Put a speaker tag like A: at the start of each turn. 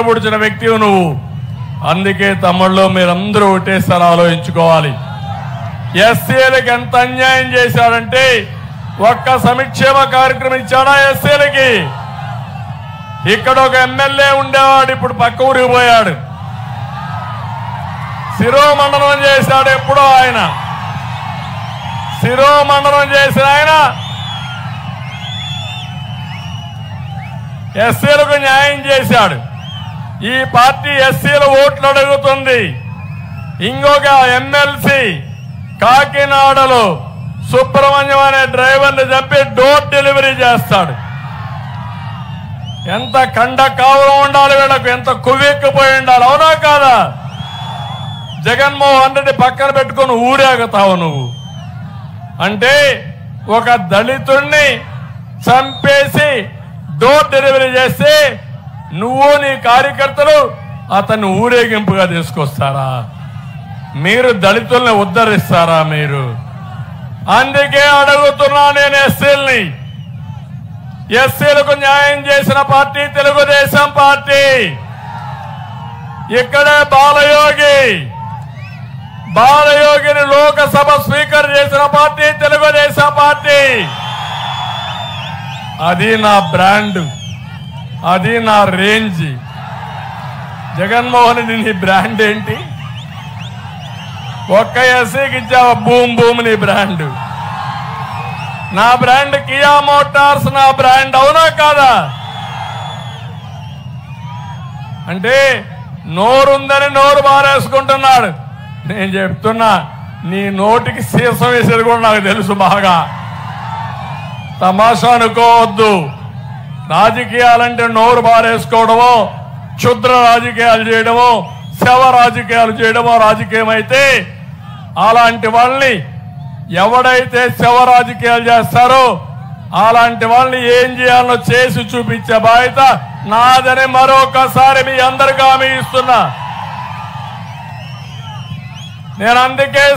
A: పుడిచిన వ్యక్తివి నువ్వు. అందుకే తమ్ముళ్ళు మీరందరూ ఒకటేసారి ఆలోచించుకోవాలి. ఎస్సీలకు ఎంత అన్యాయం చేశాడంటే ఒక్క సంక్షేమ కార్యక్రమం ఇచ్చాడా ఎస్సీలకి? ఇక్కడ ఒక ఎమ్మెల్యే ఉండేవాడు, ఇప్పుడు పక్క ఊరికి పోయాడు. శిరోమండనం చేశాడు ఎప్పుడో ఆయన. శిరోమండనం చేసిన ఆయన ఎస్సీలకు న్యాయం చేశాడు. ఈ పార్టీ ఎస్సీల ఓట్లు అడుగుతుంది. ఇంకొక ఎమ్మెల్సీ కాకినాడలో సుబ్రహ్మణ్యం అనే డ్రైవర్ని చంపి డోర్ డెలివరీ చేస్తాడు. ఎంత కండ కావడం ఉండాలి వీళ్ళకు, ఎంత కువ్వెక్కిపోయి ఉండాలి, అవునా కాదా? జగన్మోహన్ రెడ్డి పక్కన పెట్టుకుని ఊరేగుతావు నువ్వు. అంటే ఒక దళితుణ్ణి చంపేసి డోర్ డెలివరీ చేస్తే నువ్వు నీ కార్యకర్తలు అతన్ని ఊరేగింపుగా తీసుకొస్తారా? మీరు దళితుల్ని ఉద్ధరిస్తారా మీరు? అందుకే అడుగుతున్నా నేను ఎస్సీల్ని. ఎస్సీలకు న్యాయం చేసిన పార్టీ తెలుగుదేశం పార్టీ. ఇక్కడే బాలయోగిని లోకసభ స్పీకర్ చేసిన పార్టీ తెలుగుదేశం పార్టీ. అది నా బ్రాండ్, అది నా రేంజ్. జగన్మోహన్ రెడ్డి నీ బ్రాండ్ ఏంటి? ఒక్క ఎస్సీకి ఇచ్చావా భూమి నీ బ్రాండ్. నా బ్రాండ్ కియా మోటార్స్, నా బ్రాండ్, అవునా కాదా? అంటే నోరుందని నోరు బారేసుకుంటున్నాడు. నేను చెప్తున్నా, నీ నోటికి సీసం వేసేది కూడా నాకు తెలుసు బాగా. తమాషా అనుకోవద్దు. రాజకీయాలంటే నోరు బారేసుకోవడమో, క్షుద్ర రాజకీయాలు చేయడమో, శవ రాజకీయాలు చేయడమో రాజకీయం అయితే, అలాంటి వాళ్ళని ఎవడైతే శవ రాజకీయాలు చేస్తారో అలాంటి వాళ్ళని ఏం చేయాలో చేసి చూపించే బాధ్యత నాదని మరొకసారి మీ అందరికీ హామీ ఇస్తున్నా. నేను అందుకే